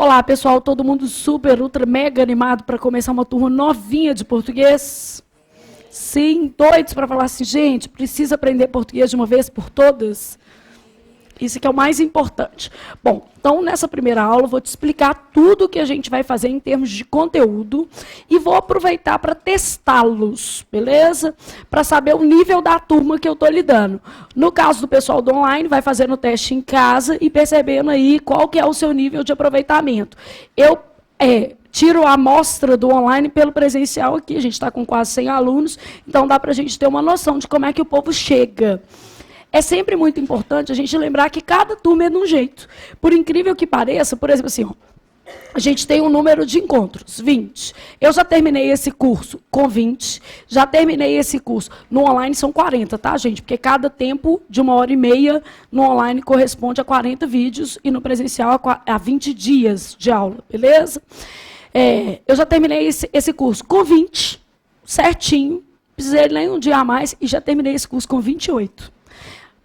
Olá, pessoal, todo mundo super, ultra, mega animado para começar uma turma novinha de português? Sim, doidos para falar assim, gente, precisa aprender português de uma vez por todas? Isso que é o mais importante. Bom, então nessa primeira aula eu vou te explicar tudo o que a gente vai fazer em termos de conteúdo e vou aproveitar para testá-los, beleza? Para saber o nível da turma que eu estou lidando. No caso do pessoal do online, vai fazendo o teste em casa e percebendo aí qual que é o seu nível de aproveitamento. Eu tiro a amostra do online pelo presencial aqui, a gente está com quase 100 alunos, então dá para a gente ter uma noção de como é que o povo chega. É sempre muito importante a gente lembrar que cada turma é de um jeito. Por incrível que pareça, por exemplo, assim, ó, a gente tem um número de encontros, 20. Eu já terminei esse curso com 20, já terminei esse curso. No online são 40, tá, gente? Porque cada tempo de 1h30 no online corresponde a 40 vídeos e no presencial a 20 dias de aula, beleza? Eu já terminei esse curso com 20, certinho, não precisei nem um dia a mais e já terminei esse curso com 28.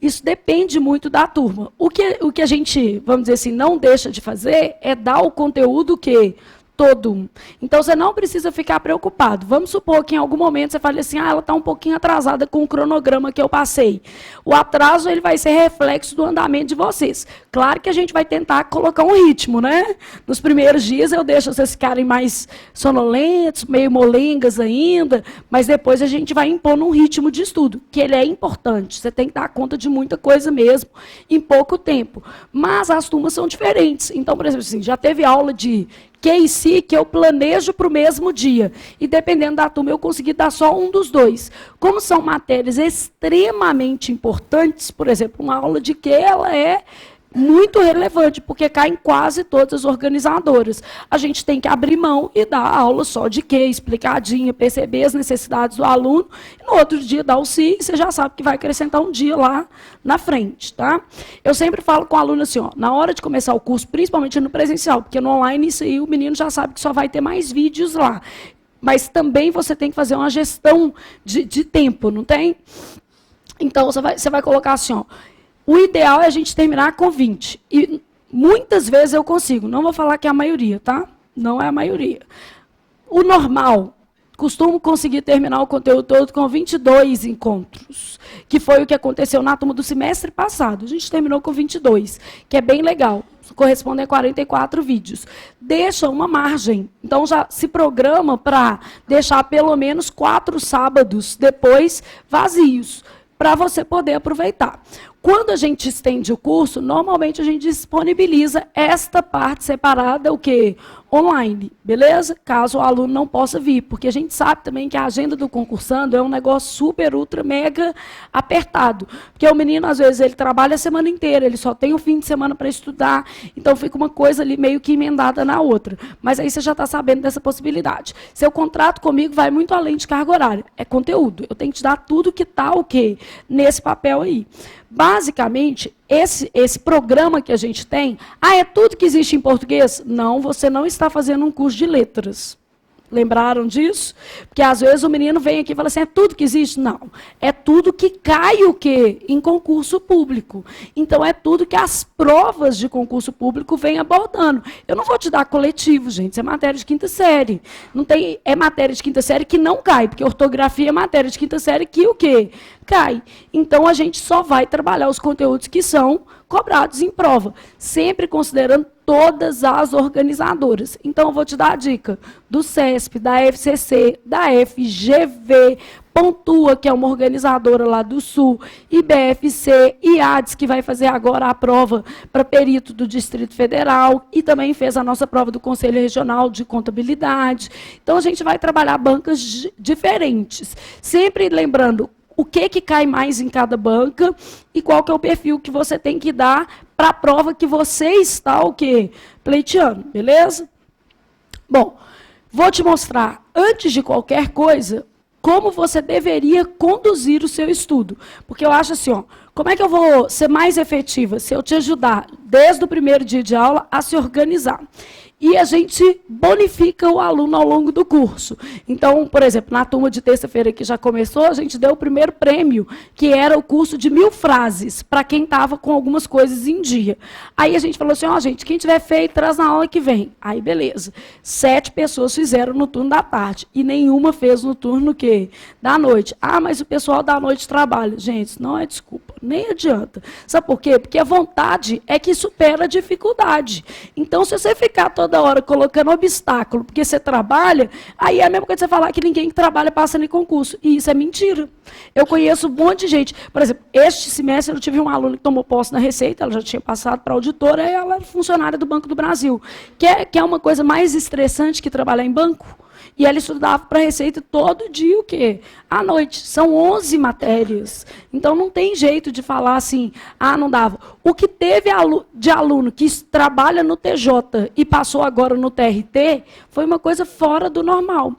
Isso depende muito da turma. O que a gente, vamos dizer assim, não deixa de fazer é dar o conteúdo que todo. Então, você não precisa ficar preocupado. Vamos supor que em algum momento você fale assim, ela está um pouquinho atrasada com o cronograma que eu passei. O atraso ele vai ser reflexo do andamento de vocês. Claro que a gente vai tentar colocar um ritmo, né? Nos primeiros dias eu deixo vocês ficarem mais sonolentos, meio molengas ainda, mas depois a gente vai impondo um ritmo de estudo, que ele é importante. Você tem que dar conta de muita coisa mesmo em pouco tempo. Mas as turmas são diferentes. Então, por exemplo, assim, já teve aula de QC que eu planejo para o mesmo dia. E dependendo da turma, eu consegui dar só um dos dois. Como são matérias extremamente importantes, por exemplo, uma aula de Q, ela é muito relevante, porque cai em quase todas as organizadoras. A gente tem que abrir mão e dar aula só de Q, explicadinha, perceber as necessidades do aluno, e no outro dia dar o SI, e você já sabe que vai acrescentar um dia lá na frente, tá? Eu sempre falo com o aluno assim, ó, na hora de começar o curso, principalmente no presencial, porque no online isso aí o menino já sabe que só vai ter mais vídeos lá. Mas também você tem que fazer uma gestão de tempo, não tem? Então, você vai colocar assim, ó, o ideal é a gente terminar com 20. E muitas vezes eu consigo. Não vou falar que é a maioria, tá? Não é a maioria. O normal, costumo conseguir terminar o conteúdo todo com 22 encontros, que foi o que aconteceu na turma do semestre passado. A gente terminou com 22, que é bem legal. Corresponde a 44 vídeos. Deixa uma margem. Então, já se programa para deixar pelo menos 4 sábados depois vazios, para você poder aproveitar. Quando a gente estende o curso, normalmente a gente disponibiliza esta parte separada, o quê? Online, beleza? Caso o aluno não possa vir, porque a gente sabe também que a agenda do concursando é um negócio super, ultra, mega apertado. Porque o menino, às vezes, ele trabalha a semana inteira, ele só tem o fim de semana para estudar, então fica uma coisa ali meio que emendada na outra. Mas aí você já está sabendo dessa possibilidade. Seu contrato comigo vai muito além de carga horária, é conteúdo. Eu tenho que te dar tudo que está o quê? Nesse papel aí. Basicamente, esse programa que a gente tem, é tudo que existe em português? Não, você não está fazendo um curso de letras. Lembraram disso? Porque às vezes o menino vem aqui e fala assim, é tudo que existe? Não. É tudo que cai o quê? Em concurso público. Então, é tudo que as provas de concurso público vêm abordando. Eu não vou te dar coletivo, gente. Isso é matéria de quinta série. Não tem, é matéria de quinta série que não cai, porque ortografia é matéria de quinta série que o quê? Cai. Então, a gente só vai trabalhar os conteúdos que são cobrados em prova, sempre considerando todas as organizadoras. Então, eu vou te dar a dica do CESP, da FCC, da FGV, Pontua, que é uma organizadora lá do Sul, IBFC, IADES, que vai fazer agora a prova para perito do Distrito Federal, e também fez a nossa prova do Conselho Regional de Contabilidade. Então, a gente vai trabalhar bancas diferentes, sempre lembrando o que cai mais em cada banca e qual que é o perfil que você tem que dar para a prova que você está o quê? Pleiteando, beleza? Bom, vou te mostrar, antes de qualquer coisa, como você deveria conduzir o seu estudo. Porque eu acho assim, ó, como é que eu vou ser mais efetiva se eu te ajudar, desde o primeiro dia de aula, a se organizar? e a gente bonifica o aluno ao longo do curso. Então, por exemplo, na turma de terça-feira que já começou, a gente deu o primeiro prêmio, que era o curso de 1000 frases, para quem estava com algumas coisas em dia. Aí a gente falou assim, gente, quem tiver feito, traz na aula que vem. Aí, beleza. 7 pessoas fizeram no turno da tarde, e nenhuma fez no turno quê? Da noite. Mas o pessoal da noite trabalha. Gente, não é desculpa, nem adianta. Sabe por quê? Porque a vontade é que supera a dificuldade. Então, se você ficar toda hora colocando obstáculo, porque você trabalha, aí é a mesma coisa que você falar que ninguém que trabalha passa em concurso. E isso é mentira. Eu conheço um monte de gente. Por exemplo, este semestre eu tive um aluno que tomou posse na Receita, ela já tinha passado para a auditora, e ela era funcionária do Banco do Brasil. Que é uma coisa mais estressante que trabalhar em banco. E ela estudava para a Receita todo dia, o quê? À noite. São 11 matérias. Então, não tem jeito de falar assim, não dava. O que teve de aluno que trabalha no TJ e passou agora no TRT, foi uma coisa fora do normal.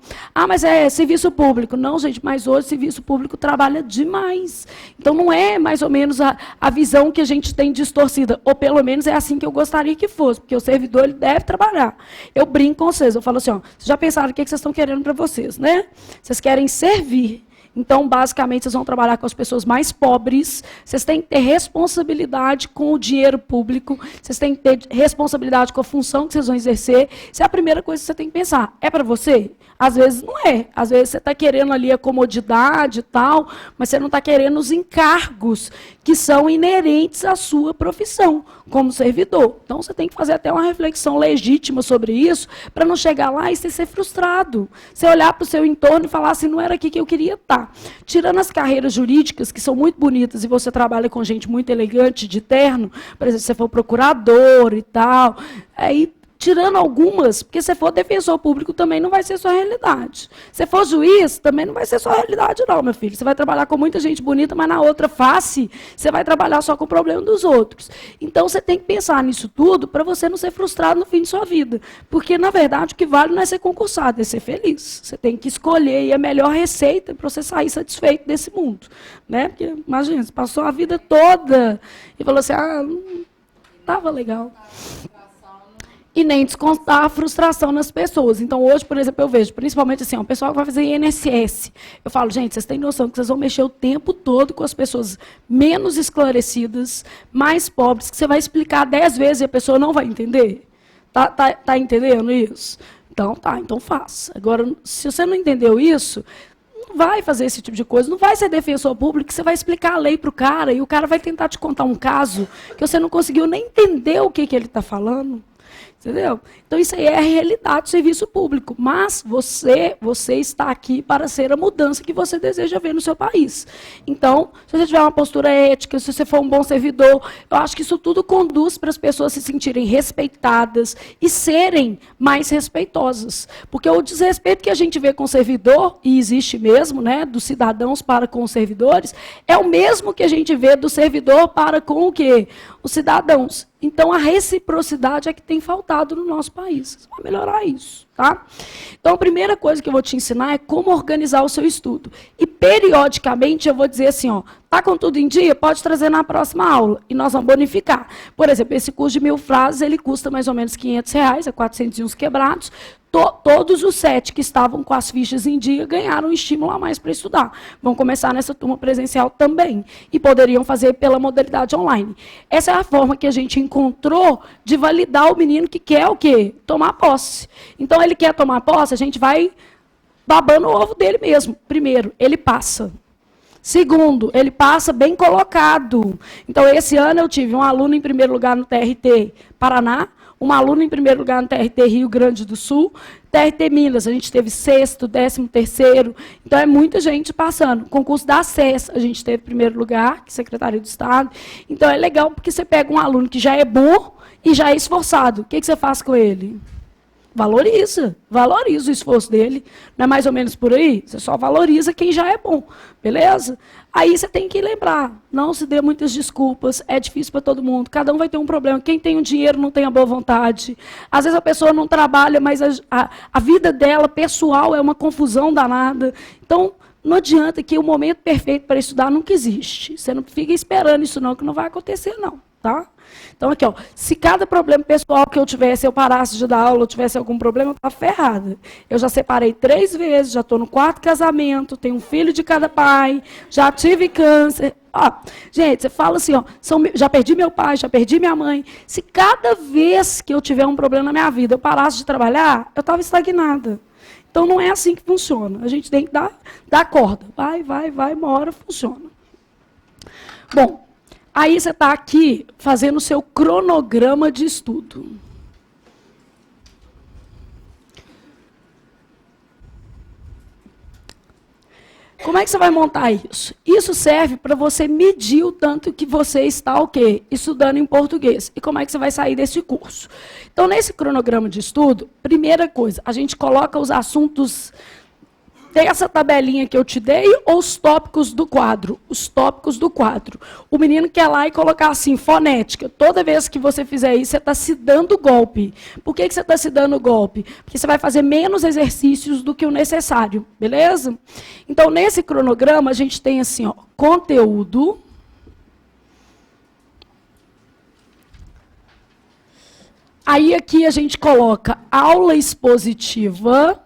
Mas é serviço público. Não, gente, mas hoje serviço público trabalha demais. Então, não é mais ou menos a visão que a gente tem distorcida. Ou, pelo menos, é assim que eu gostaria que fosse, porque o servidor ele deve trabalhar. Eu brinco com vocês, eu falo assim, vocês já pensaram o que vocês estão querendo para vocês, né? Vocês querem servir. Então, basicamente, vocês vão trabalhar com as pessoas mais pobres, vocês têm que ter responsabilidade com o dinheiro público, vocês têm que ter responsabilidade com a função que vocês vão exercer. Isso é a primeira coisa que você tem que pensar. É para você? Às vezes não é. Às vezes você está querendo ali a comodidade e tal, mas você não está querendo os encargos que são inerentes à sua profissão, como servidor. Então, você tem que fazer até uma reflexão legítima sobre isso, para não chegar lá e você ser frustrado. Você olhar para o seu entorno e falar assim, não era aqui que eu queria estar. Tirando as carreiras jurídicas, que são muito bonitas, e você trabalha com gente muito elegante, de terno, por exemplo, se você for procurador e tal, aí, tirando algumas, porque se for defensor público também não vai ser sua realidade. Se for juiz, também não vai ser sua realidade não, meu filho. Você vai trabalhar com muita gente bonita, mas na outra face, você vai trabalhar só com o problema dos outros. Então, você tem que pensar nisso tudo para você não ser frustrado no fim de sua vida. Porque, na verdade, o que vale não é ser concursado, é ser feliz. Você tem que escolher a melhor receita para você sair satisfeito desse mundo. Né? Porque, imagina, você passou a vida toda e falou assim, não estava legal. E nem descontar a frustração nas pessoas. Então, hoje, por exemplo, eu vejo, principalmente assim, o pessoal que vai fazer INSS. Eu falo, gente, vocês têm noção que vocês vão mexer o tempo todo com as pessoas menos esclarecidas, mais pobres, que você vai explicar 10 vezes e a pessoa não vai entender? Tá entendendo isso? Então faça. Agora, se você não entendeu isso, não vai fazer esse tipo de coisa, não vai ser defensor público, você vai explicar a lei para o cara, e o cara vai tentar te contar um caso que você não conseguiu nem entender o que ele está falando. Entendeu? Então, isso aí é a realidade do serviço público. Mas você está aqui para ser a mudança que você deseja ver no seu país. Então, se você tiver uma postura ética, se você for um bom servidor, eu acho que isso tudo conduz para as pessoas se sentirem respeitadas e serem mais respeitosas. Porque o desrespeito que a gente vê com o servidor, e existe mesmo, né, dos cidadãos para com os servidores, é o mesmo que a gente vê do servidor para com o quê? Os cidadãos. Então, a reciprocidade é que tem faltado no nosso país. Vai melhorar isso, tá? Então, a primeira coisa que eu vou te ensinar é como organizar o seu estudo. E, periodicamente, eu vou dizer assim, tá com tudo em dia? Pode trazer na próxima aula. E nós vamos bonificar. Por exemplo, esse curso de 1000 frases, ele custa mais ou menos R$500, é 400 e uns quebrados. Todos os 7 que estavam com as fichas em dia ganharam um estímulo a mais para estudar. Vão começar nessa turma presencial também. E poderiam fazer pela modalidade online. Essa é a forma que a gente encontrou de validar o menino que quer o quê? Tomar posse. Então, ele quer tomar posse, a gente vai babando o ovo dele mesmo. Primeiro, ele passa. Segundo, ele passa bem colocado. Então, esse ano eu tive um aluno em primeiro lugar no TRT Paraná, um aluno em primeiro lugar no TRT Rio Grande do Sul, TRT Minas, a gente teve 6º, 13º, então é muita gente passando. Concurso da SES, a gente teve primeiro lugar, que é Secretaria do Estado. Então é legal porque você pega um aluno que já é bom e já é esforçado. O que você faz com ele? Valoriza o esforço dele. Não é mais ou menos por aí? Você só valoriza quem já é bom, beleza? Aí você tem que lembrar, não se dê muitas desculpas, é difícil para todo mundo, cada um vai ter um problema. Quem tem o dinheiro não tem a boa vontade. Às vezes a pessoa não trabalha, mas a vida dela, pessoal, é uma confusão danada. Então, não adianta que o momento perfeito para estudar nunca existe. Você não fica esperando isso não, que não vai acontecer não, tá? Então, aqui, ó, se cada problema pessoal que eu tivesse, eu parasse de dar aula, eu tivesse algum problema, eu estava ferrada. Eu já separei 3 vezes, já estou no 4º casamento, tenho um filho de cada pai, já tive câncer. Ó, gente, você fala assim, ó, já perdi meu pai, já perdi minha mãe. Se cada vez que eu tiver um problema na minha vida, eu parasse de trabalhar, eu estava estagnada. Então, não é assim que funciona. A gente tem que dar corda. Vai, uma hora funciona. Bom, aí você está aqui fazendo o seu cronograma de estudo. Como é que você vai montar isso? Isso serve para você medir o tanto que você está o quê? Estudando em português. E como é que você vai sair desse curso? Então, nesse cronograma de estudo, primeira coisa, a gente coloca os assuntos dessa tabelinha que eu te dei ou os tópicos do quadro? Os tópicos do quadro. O menino quer lá e colocar assim, fonética. Toda vez que você fizer isso, você está se dando golpe. Por que você está se dando golpe? Porque você vai fazer menos exercícios do que o necessário, beleza? Então, nesse cronograma, a gente tem assim, ó, conteúdo. Aí aqui a gente coloca aula expositiva.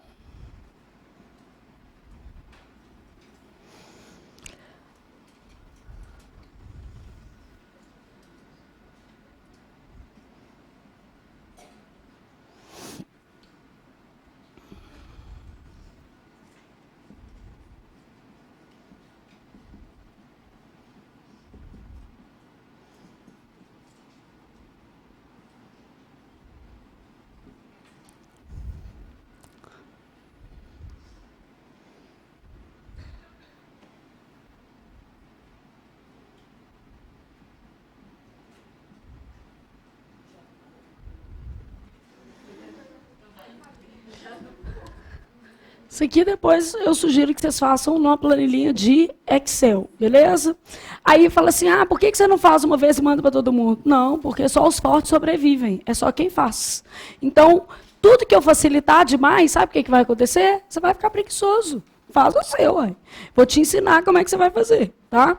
Isso aqui depois eu sugiro que vocês façam numa planilhinha de Excel, beleza? Aí fala assim, por que você não faz uma vez e manda para todo mundo? Não, porque só os fortes sobrevivem, é só quem faz. Então, tudo que eu facilitar demais, sabe o que vai acontecer? Você vai ficar preguiçoso. Faz o seu, ué. Vou te ensinar como é que você vai fazer, tá?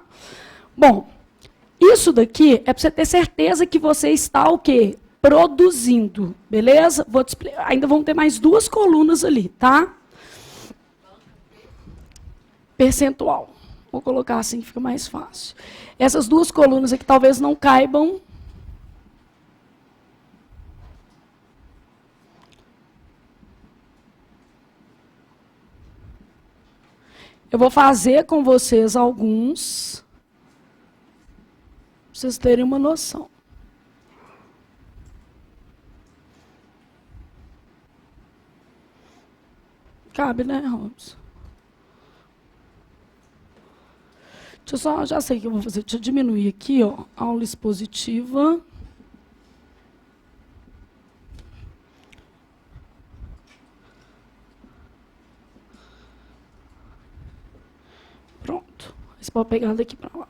Bom, isso daqui é para você ter certeza que você está o quê? Produzindo, beleza? Vou te explicar. Ainda vão ter mais 2 colunas ali, tá? Percentual. Vou colocar assim que fica mais fácil. Essas 2 colunas aqui talvez não caibam. Eu vou fazer com vocês alguns, para vocês terem uma noção. Cabe, né, Robson? Já sei o que eu vou fazer. Deixa eu diminuir aqui, ó, aula expositiva. Pronto. Você pode pegar daqui para lá.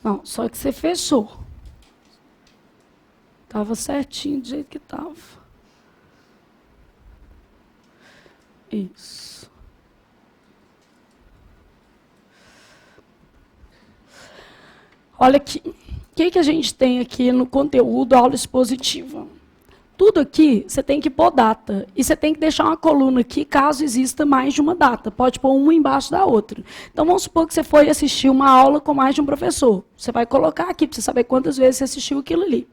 Não, só que você fechou. Estava certinho do jeito que estava. Isso. Olha aqui. O que a gente tem aqui no conteúdo aula expositiva? Tudo aqui você tem que pôr data. E você tem que deixar uma coluna aqui caso exista mais de uma data. Pode pôr uma embaixo da outra. Então, vamos supor que você foi assistir uma aula com mais de um professor. Você vai colocar aqui para você saber quantas vezes você assistiu aquilo ali.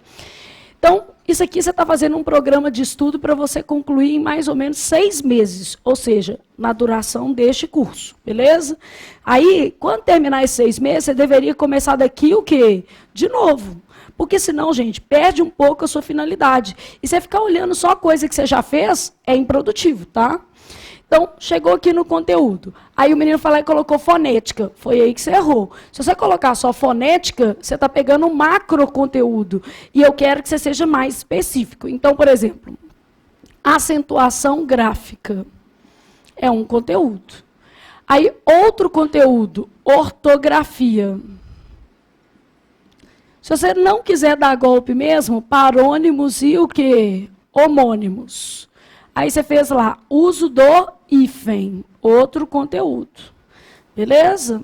Então, isso aqui você está fazendo um programa de estudo para você concluir em mais ou menos 6 meses, ou seja, na duração deste curso, beleza? Aí, quando terminar esses 6 meses, você deveria começar daqui o quê? De novo. Porque senão, gente, perde um pouco a sua finalidade. E você ficar olhando só coisa que você já fez, é improdutivo, tá? Então, chegou aqui no conteúdo. Aí o menino falou e colocou fonética. Foi aí que você errou. Se você colocar só fonética, você está pegando um macro conteúdo. E eu quero que você seja mais específico. Então, por exemplo, acentuação gráfica é um conteúdo. Aí, outro conteúdo, ortografia. Se você não quiser dar golpe mesmo, parônimos e o quê? Homônimos. Aí você fez lá, uso do hífen, outro conteúdo. Beleza?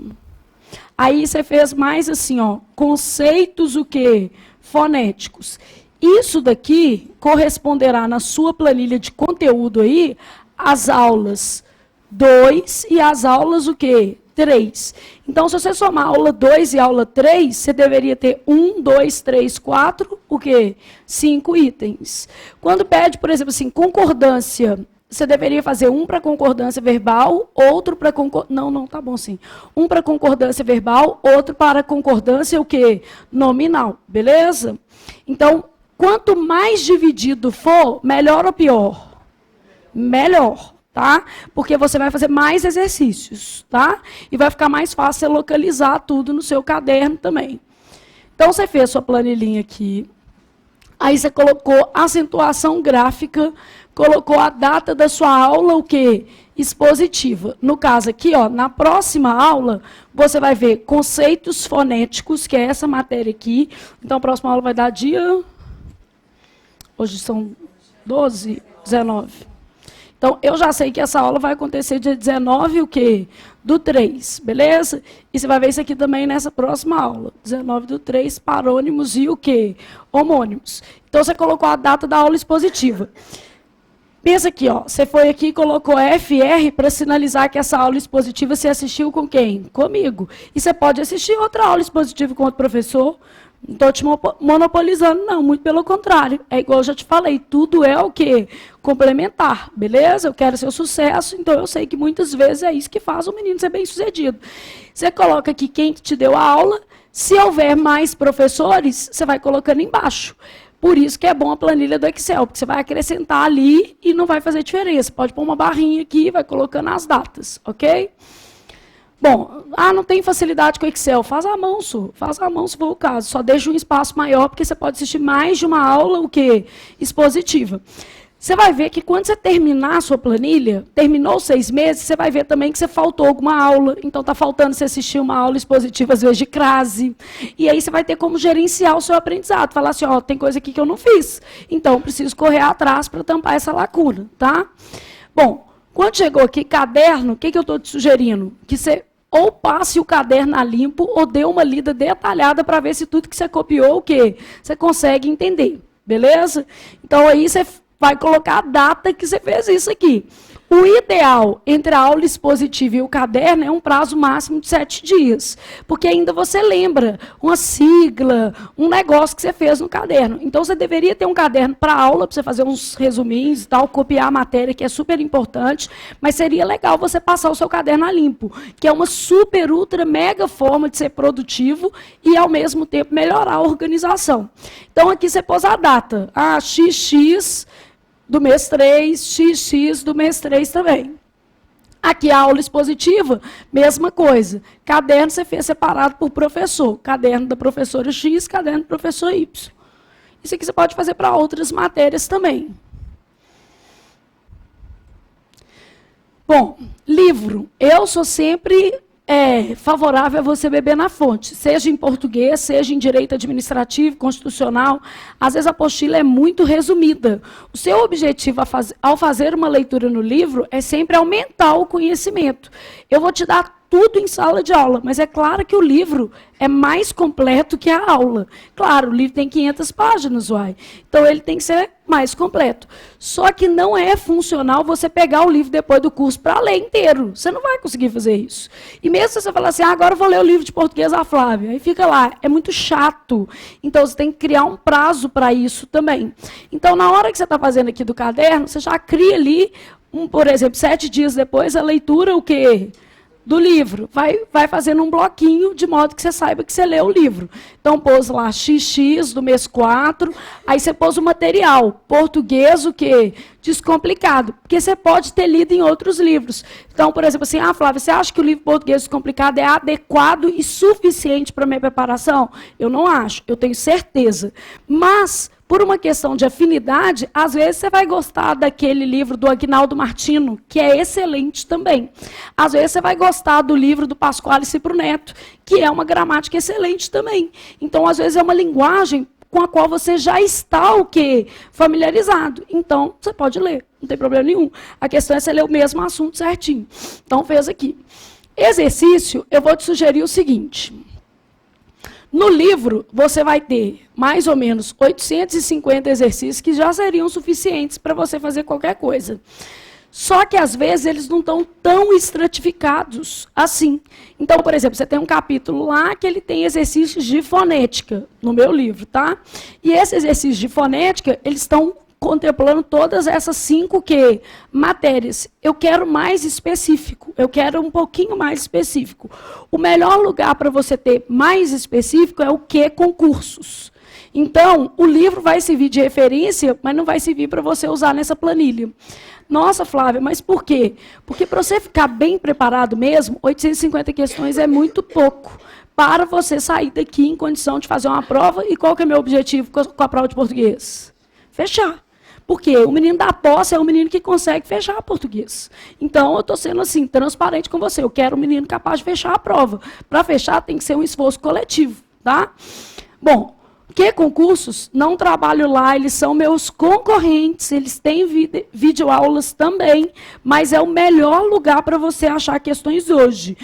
Aí você fez mais assim, ó, conceitos o quê? Fonéticos. Isso daqui corresponderá na sua planilha de conteúdo aí às aulas 2 e às aulas o quê? 3. Então, se você somar a aula 2 e a aula 3, você deveria ter 1, 2, 3, 4, o quê? 5 itens. Quando pede, por exemplo, assim, concordância, você deveria fazer um para concordância verbal, outro para concordância... Não, tá bom sim. Um para concordância verbal, outro para concordância o quê? Nominal, beleza? Então, quanto mais dividido for, melhor ou pior? Melhor. Tá? Porque você vai fazer mais exercícios, tá? E vai ficar mais fácil você localizar tudo no seu caderno também. Então, você fez sua planilhinha aqui. Aí, você colocou acentuação gráfica, colocou a data da sua aula, o quê? Expositiva. No caso aqui, ó, na próxima aula, você vai ver conceitos fonéticos, que é essa matéria aqui. Então, a próxima aula vai dar dia... Hoje são 12, 19... Então, eu já sei que essa aula vai acontecer dia 19, o quê? Do 3, beleza? E você vai ver isso aqui também nessa próxima aula. 19 do 3, parônimos e o quê? Homônimos. Então, você colocou a data da aula expositiva. Pensa aqui, ó, você foi aqui e colocou FR para sinalizar que essa aula expositiva você assistiu com quem? Comigo. E você pode assistir outra aula expositiva com outro professor. Não estou te monopolizando, não, muito pelo contrário. É igual eu já te falei, tudo é o quê? Complementar, beleza? Eu quero seu sucesso, então eu sei que muitas vezes é isso que faz o menino ser bem-sucedido. Você coloca aqui quem te deu a aula, se houver mais professores, você vai colocando embaixo. Por isso que é bom a planilha do Excel, porque você vai acrescentar ali e não vai fazer diferença. Pode pôr uma barrinha aqui e vai colocando as datas, ok? Bom, não tem facilidade com o Excel, faz à mão, faz à mão se for o caso. Só deixa um espaço maior, porque você pode assistir mais de uma aula, o quê? Expositiva. Você vai ver que quando você terminar a sua planilha, terminou 6 meses, você vai ver também que você faltou alguma aula. Então, está faltando você assistir uma aula expositiva, às vezes, de crase. E aí você vai ter como gerenciar o seu aprendizado. Falar assim, ó, tem coisa aqui que eu não fiz. Então, preciso correr atrás para tampar essa lacuna, tá? Bom, quando chegou aqui, caderno, o que eu estou te sugerindo? Que você ou passe o caderno a limpo ou dê uma lida detalhada para ver se tudo que você copiou, o quê? Você consegue entender, beleza? Então, aí você vai colocar a data que você fez isso aqui. O ideal entre a aula expositiva e o caderno é um prazo máximo de 7 dias, porque ainda você lembra uma sigla, um negócio que você fez no caderno. Então, você deveria ter um caderno para aula, para você fazer uns resuminhos e tal, copiar a matéria, que é super importante, mas seria legal você passar o seu caderno a limpo, que é uma super, ultra, mega forma de ser produtivo e, ao mesmo tempo, melhorar a organização. Então, aqui você pôs a data, XX do mês 3, XX do mês 3 também. Aqui a aula expositiva, mesma coisa. Caderno você fez separado por professor. Caderno da professora X, caderno do professor Y. Isso aqui você pode fazer para outras matérias também. Bom, livro. Eu sou sempre favorável a você beber na fonte, seja em português, seja em direito administrativo, constitucional. Às vezes a apostila é muito resumida. O seu objetivo ao fazer uma leitura no livro é sempre aumentar o conhecimento. Eu vou te dar tudo em sala de aula, mas é claro que o livro é mais completo que a aula. Claro, o livro tem 500 páginas, uai. Então ele tem que ser mais completo. Só que não é funcional você pegar o livro depois do curso para ler inteiro. Você não vai conseguir fazer isso. E mesmo se você falar assim, agora eu vou ler o livro de português da Flávia, aí fica lá, é muito chato. Então você tem que criar um prazo para isso também. Então, na hora que você está fazendo aqui do caderno, você já cria ali, por exemplo, 7 dias depois, a leitura, o quê? Do livro, vai fazendo um bloquinho de modo que você saiba que você leu o livro. Então, pôs lá XX do mês 4, aí você pôs o material, português, o quê? Descomplicado, porque você pode ter lido em outros livros. Então, por exemplo, assim, Flávia, você acha que o livro português descomplicado é adequado e suficiente para a minha preparação? Eu não acho, eu tenho certeza. Mas, por uma questão de afinidade, às vezes você vai gostar daquele livro do Aguinaldo Martino, que é excelente também. Às vezes você vai gostar do livro do Pasquale Cipro Neto, que é uma gramática excelente também. Então, às vezes é uma linguagem com a qual você já está o quê? Familiarizado. Então, você pode ler, não tem problema nenhum. A questão é você ler o mesmo assunto certinho. Então, fez aqui. Exercício, eu vou te sugerir o seguinte. No livro, você vai ter mais ou menos 850 exercícios que já seriam suficientes para você fazer qualquer coisa. Só que, às vezes, eles não estão tão estratificados assim. Então, por exemplo, você tem um capítulo lá que ele tem exercícios de fonética, no meu livro, tá? E esses exercícios de fonética, eles estão contemplando todas essas 5 matérias. Eu quero mais específico, eu quero um pouquinho mais específico. O melhor lugar para você ter mais específico é o concursos. Então, o livro vai servir de referência, mas não vai servir para você usar nessa planilha. Nossa, Flávia, mas por quê? Porque para você ficar bem preparado mesmo, 850 questões é muito pouco para você sair daqui em condição de fazer uma prova. E qual que é o meu objetivo com a prova de português? Fechar. Porque o menino da posse é o menino que consegue fechar português. Então, eu estou sendo assim, transparente com você. Eu quero um menino capaz de fechar a prova. Para fechar, tem que ser um esforço coletivo. Tá? Bom, concursos, não trabalho lá, eles são meus concorrentes, eles têm videoaulas também, mas é o melhor lugar para você achar questões hoje.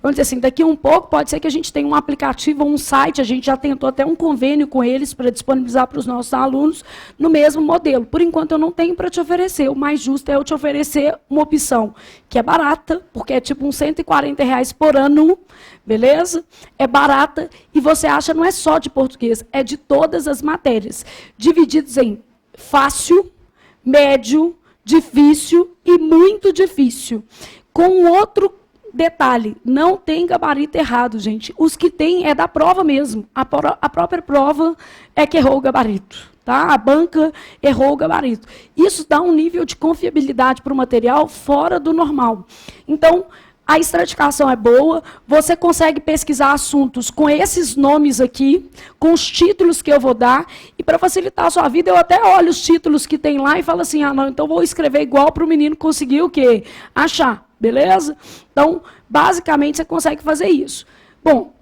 Vamos dizer assim, daqui um pouco pode ser que a gente tenha um aplicativo ou um site, a gente já tentou até um convênio com eles para disponibilizar para os nossos alunos no mesmo modelo. Por enquanto eu não tenho para te oferecer, o mais justo é eu te oferecer uma opção que é barata, porque é tipo uns R$140 por ano, beleza? É barata e você acha não é só de português, é de todas as matérias, divididos em fácil, médio, difícil e muito difícil. Com outro detalhe, não tem gabarito errado, gente. Os que tem é da prova mesmo. A própria prova é que errou o gabarito. Tá? A banca errou o gabarito. Isso dá um nível de confiabilidade para o material fora do normal. Então, a estratificação é boa, você consegue pesquisar assuntos com esses nomes aqui, com os títulos que eu vou dar, e para facilitar a sua vida, eu até olho os títulos que tem lá e falo assim, não, então vou escrever igual para o menino conseguir o quê? Achar, beleza? Então, basicamente, você consegue fazer isso. Bom,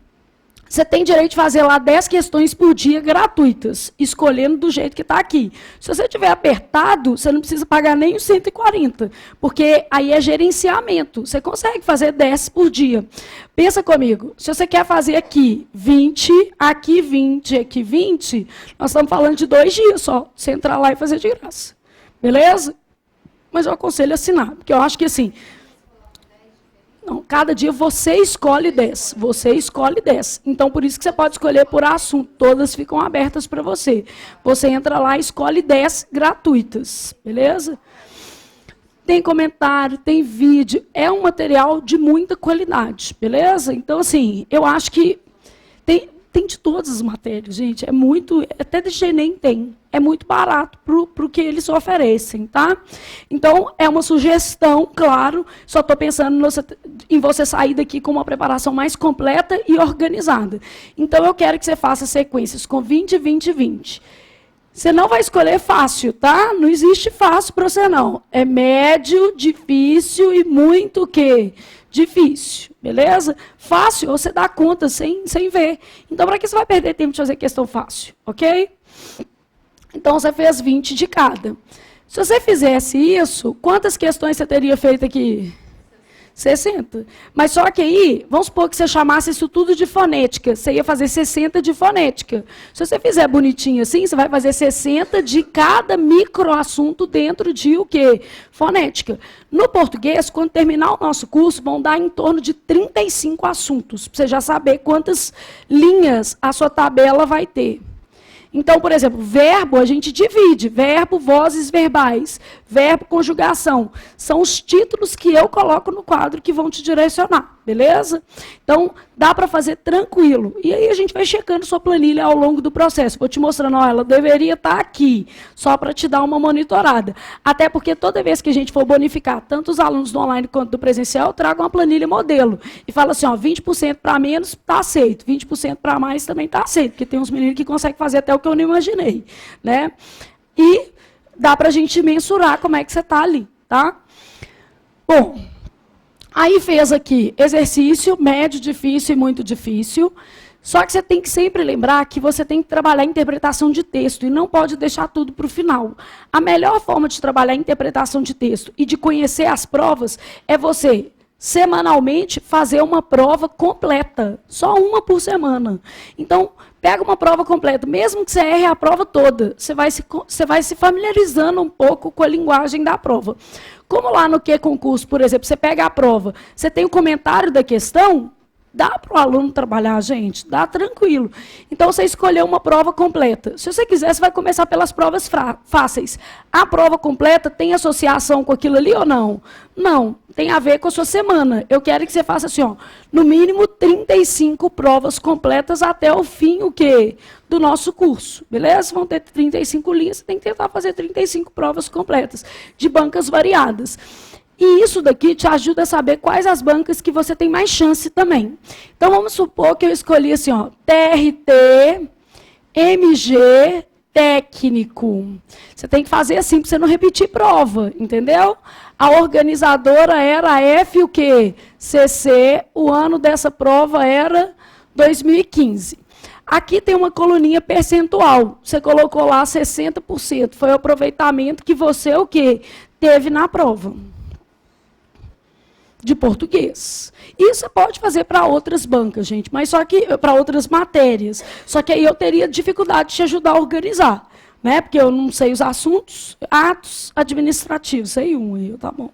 você tem direito de fazer lá 10 questões por dia gratuitas, escolhendo do jeito que está aqui. Se você tiver apertado, você não precisa pagar nem os 140, porque aí é gerenciamento. Você consegue fazer 10 por dia. Pensa comigo, se você quer fazer aqui 20, aqui 20, aqui 20, nós estamos falando de 2 dias só. Você entrar lá e fazer de graça. Beleza? Mas eu aconselho assinar, porque eu acho que assim... Não, cada dia você escolhe 10. Você escolhe 10. Então, por isso que você pode escolher por assunto. Todas ficam abertas para você. Você entra lá e escolhe 10 gratuitas. Beleza? Tem comentário, tem vídeo. É um material de muita qualidade. Beleza? Então, assim, eu acho que tem de todas as matérias, gente. É muito... Até de Enem tem. É muito barato para o que eles oferecem, tá? Então, é uma sugestão, claro, só estou pensando em você sair daqui com uma preparação mais completa e organizada. Então, eu quero que você faça sequências com 20, 20, 20. Você não vai escolher fácil, tá? Não existe fácil para você, não. É médio, difícil e muito o quê? Difícil, beleza? Fácil, você dá conta sem ver. Então, para que você vai perder tempo de fazer questão fácil, ok? Então, você fez 20 de cada. Se você fizesse isso, quantas questões você teria feito aqui? 60. Mas só que aí, vamos supor que você chamasse isso tudo de fonética. Você ia fazer 60 de fonética. Se você fizer bonitinho assim, você vai fazer 60 de cada microassunto dentro de o quê? Fonética. No português, quando terminar o nosso curso, vão dar em torno de 35 assuntos. Para você já saber quantas linhas a sua tabela vai ter. Então, por exemplo, verbo a gente divide. Verbo, vozes verbais. Verbo, conjugação. São os títulos que eu coloco no quadro que vão te direcionar. Beleza? Então, dá para fazer tranquilo. E aí a gente vai checando sua planilha ao longo do processo. Vou te mostrando, ó, ela deveria estar aqui, só para te dar uma monitorada. Até porque toda vez que a gente for bonificar, tanto os alunos do online quanto do presencial, eu trago uma planilha modelo. E fala assim, ó, 20% para menos está aceito, 20% para mais também está aceito, porque tem uns meninos que conseguem fazer até o que eu não imaginei. Né? E dá para a gente mensurar como é que você está ali. Tá? Bom... Aí fez aqui exercício, médio, difícil e muito difícil. Só que você tem que sempre lembrar que você tem que trabalhar a interpretação de texto e não pode deixar tudo para o final. A melhor forma de trabalhar a interpretação de texto e de conhecer as provas é você semanalmente, fazer uma prova completa. Só uma por semana. Então, pega uma prova completa. Mesmo que você erre a prova toda, você vai se familiarizando um pouco com a linguagem da prova. Como lá no Q-Concurso, por exemplo, você pega a prova, você tem o comentário da questão, dá para o aluno trabalhar, gente, dá tranquilo. Então, você escolheu uma prova completa. Se você quiser, você vai começar pelas provas fáceis. A prova completa tem associação com aquilo ali ou não? Não, tem a ver com a sua semana. Eu quero que você faça assim, ó, no mínimo 35 provas completas até o fim, o quê? Do nosso curso, beleza? Vão ter 35 linhas, você tem que tentar fazer 35 provas completas, de bancas variadas. E isso daqui te ajuda a saber quais as bancas que você tem mais chance também. Então, vamos supor que eu escolhi assim, ó, TRT, MG, técnico. Você tem que fazer assim, para você não repetir prova, entendeu? A organizadora era a F, o quê? CC, o ano dessa prova era 2015. Aqui tem uma coluninha percentual. Você colocou lá 60%. Foi o aproveitamento que você, o quê? Teve na prova de português. Isso você pode fazer para outras bancas, gente, mas só que para outras matérias. Só que aí eu teria dificuldade de te ajudar a organizar, né? Porque eu não sei os assuntos, atos administrativos, sei um aí, tá bom,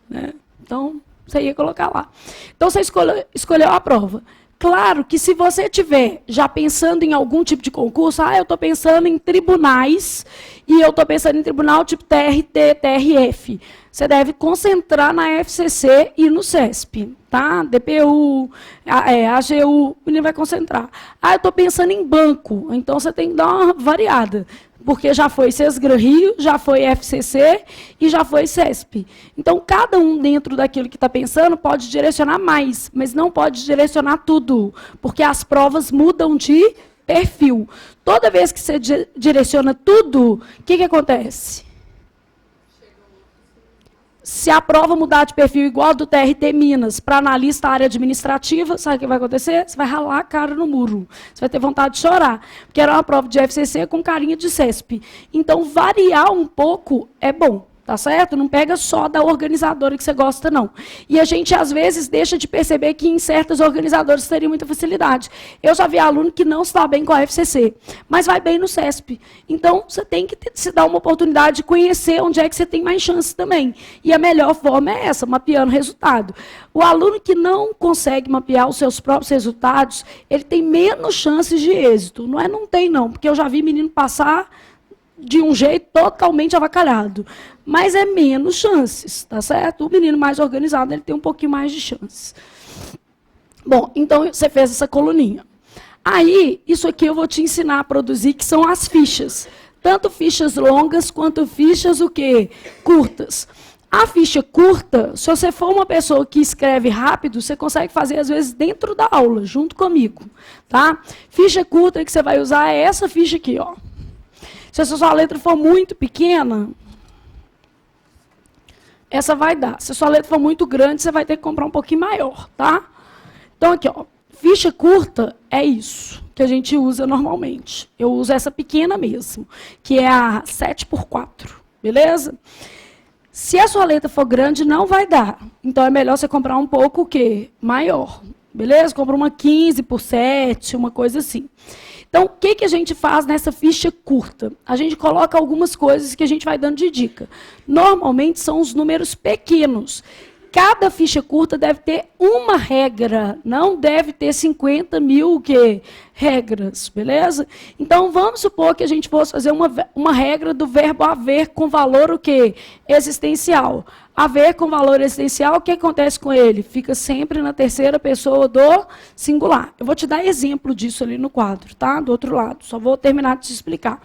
né? Então, você ia colocar lá. Então, você escolheu a prova. Claro que se você estiver já pensando em algum tipo de concurso, eu estou pensando em tribunais, e eu estou pensando em tribunal tipo TRT, TRF, você deve concentrar na FCC e no CESP, tá? DPU, AGU, o menino vai concentrar. Eu estou pensando em banco, então você tem que dar uma variada, porque já foi Sesgran Rio, já foi FCC e já foi CESP. Então, cada um dentro daquilo que está pensando pode direcionar mais, mas não pode direcionar tudo, porque as provas mudam de perfil. Toda vez que você direciona tudo, o que acontece? Se a prova mudar de perfil igual do TRT Minas para analista área administrativa, sabe o que vai acontecer? Você vai ralar a cara no muro. Você vai ter vontade de chorar, porque era uma prova de FCC com carinha de CESP. Então, variar um pouco é bom. Tá certo? Não pega só da organizadora que você gosta, não. E a gente, às vezes, deixa de perceber que em certas organizadoras teria muita facilidade. Eu já vi aluno que não está bem com a FCC, mas vai bem no CESP. Então, você tem que se dar uma oportunidade de conhecer onde é que você tem mais chance também. E a melhor forma é essa, mapeando o resultado. O aluno que não consegue mapear os seus próprios resultados, ele tem menos chances de êxito. Não tem, não, porque eu já vi menino passar de um jeito totalmente avacalhado. Mas é menos chances, tá certo? O menino mais organizado, ele tem um pouquinho mais de chances. Bom, então você fez essa coluninha. Aí, isso aqui eu vou te ensinar a produzir, que são as fichas. Tanto fichas longas, quanto fichas o quê? Curtas. A ficha curta, se você for uma pessoa que escreve rápido, você consegue fazer, às vezes, dentro da aula, junto comigo. Tá? Ficha curta que você vai usar é essa ficha aqui, ó. Se a sua letra for muito pequena, essa vai dar. Se a sua letra for muito grande, você vai ter que comprar um pouquinho maior, tá? Então, aqui, ó, ficha curta é isso que a gente usa normalmente. Eu uso essa pequena mesmo, que é a 7x4, beleza? Se a sua letra for grande, não vai dar. Então, é melhor você comprar um pouco o quê? Maior, beleza? Compra uma 15x7, uma coisa assim. Então, o que a gente faz nessa ficha curta? A gente coloca algumas coisas que a gente vai dando de dica. Normalmente, são os números pequenos. Cada ficha curta deve ter uma regra, não deve ter 50 mil o quê? Regras, beleza? Então, vamos supor que a gente fosse fazer uma regra do verbo haver com valor o quê? Existencial. Haver com valor existencial, o que acontece com ele? Fica sempre na terceira pessoa do singular. Eu vou te dar exemplo disso ali no quadro, tá? Do outro lado, só vou terminar de te explicar.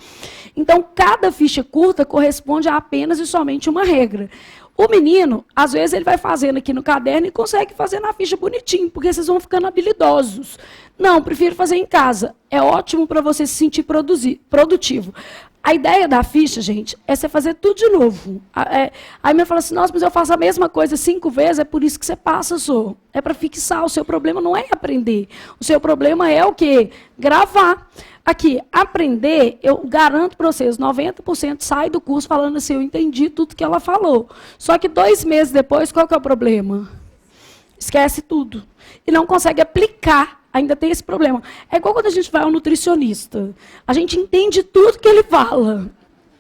Então, cada ficha curta corresponde a apenas e somente uma regra. O menino, às vezes, ele vai fazendo aqui no caderno e consegue fazer na ficha bonitinho, porque vocês vão ficando habilidosos. Não, prefiro fazer em casa. É ótimo para você se sentir produtivo. A ideia da ficha, gente, é você fazer tudo de novo. Aí me fala assim, nossa, mas eu faço a mesma coisa 5 vezes, é por isso que você passa, só. É para fixar. O seu problema não é aprender. O seu problema é o quê? Gravar. Aqui, aprender, eu garanto para vocês, 90% sai do curso falando assim, eu entendi tudo que ela falou. Só que 2 meses depois, qual que é o problema? esquece tudo. E não consegue aplicar. Ainda tem esse problema. É igual quando a gente vai ao nutricionista. A gente entende tudo que ele fala.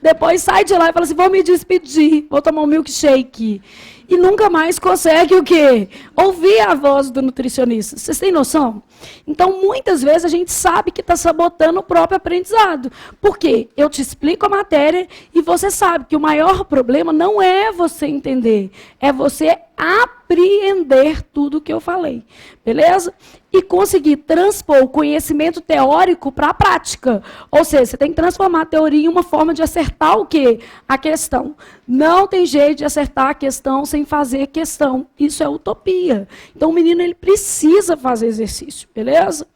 Depois sai de lá e fala assim, vou me despedir, vou tomar um milkshake. E nunca mais consegue o quê? Ouvir a voz do nutricionista. Vocês têm noção? Então, muitas vezes, a gente sabe que está sabotando o próprio aprendizado. Por quê? Eu te explico a matéria e você sabe que o maior problema não é você entender, é você apreender tudo o que eu falei. Beleza? E conseguir transpor o conhecimento teórico para a prática. Ou seja, você tem que transformar a teoria em uma forma de acertar o quê? A questão. Não tem jeito de acertar a questão sem fazer questão. Isso é utopia. Então, o menino ele precisa fazer exercício, beleza?